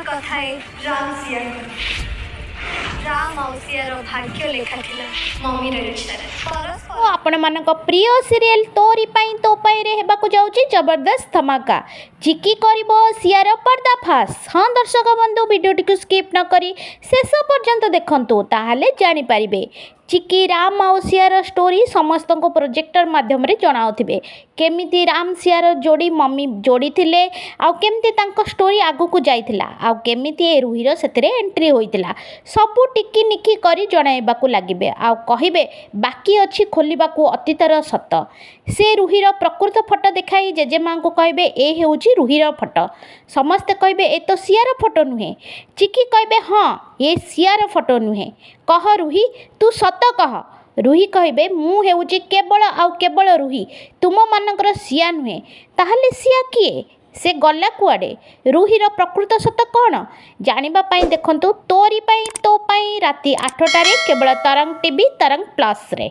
कथाए राम सिया राम और सियार भाग्य लेखा थिला मम्मी रे इच्छा ଓ ଆପଣମାନଙ୍କ ପ୍ରିୟ ସିରିଏଲ୍ ତୋରି ପାଇଁ ତୋ ପାଇଁରେ ହେବାକୁ ଯାଉଛି ଜବରଦସ୍ତ ଧମାକା। ଚିକି କରିବ ସିଆର ପର୍ଦ୍ଦାଫାଶ। ହଁ ଦର୍ଶକ ବନ୍ଧୁ, ଭିଡ଼ିଓଟିକୁ ସ୍କିପ୍ ନ କରି ଶେଷ ପର୍ଯ୍ୟନ୍ତ ଦେଖନ୍ତୁ, ତାହେଲେ ଜାଣିପାରିବେ। ଚିକି ରାମ ଆଉ ସିଆର ଷ୍ଟୋରି ସମସ୍ତଙ୍କୁ ପ୍ରୋଜେକ୍ଟର ମାଧ୍ୟମରେ ଜଣାଉଥିବେ। କେମିତି ରାମ ସିଆର ଯୋଡ଼ି ମମି ଯୋଡ଼ିଥିଲେ, ଆଉ କେମିତି ତାଙ୍କ ଷ୍ଟୋରି ଆଗକୁ ଯାଇଥିଲା, ଆଉ କେମିତି ଏ ରୁହିର ସେଥିରେ ଏଣ୍ଟ୍ରି ହୋଇଥିଲା, ସବୁ ଟିକି ନିକି କରି ଜଣାଇବାକୁ ଲାଗିବେ। ଆଉ କହିବେ ବାକି ଅଛି ଖୋଲିବାକୁ ଅତୀତର ସତ। ସେ ରୁହିର ପ୍ରକୃତ ଫଟୋ ଦେଖାଇ ଜେଜେମାଙ୍କୁ କହିବେ ଏ ହେଉଛି ରୁହିର ଫଟୋ। ସମସ୍ତେ କହିବେ ଏ ତ ସିଆର ଫଟୋ ନୁହେଁ। ଚିକି କହିବେ ହଁ ଏ ସିଆର ଫଟୋ ନୁହେଁ। କହ ରୁହି, ତୁ ସତ କହ। ରୁହି କହିବେ ମୁଁ ହେଉଛି କେବଳ ଆଉ କେବଳ ରୁହି, ତୁମମାନଙ୍କର ସିଆ ନୁହେଁ। ତାହେଲେ ସିଆ କିଏ? ସେ ଗଲା କୁଆଡ଼େ? ରୁହିର ପ୍ରକୃତ ସତ କ'ଣ ଜାଣିବା ପାଇଁ ଦେଖନ୍ତୁ ତୋରି ପାଇଁ ତୋ ପାଇଁ ରାତି 8টাରେ କେବଳ ତରଙ୍ଗ ଟିଭି ତରଙ୍ଗ ପ୍ଲସ୍ରେ।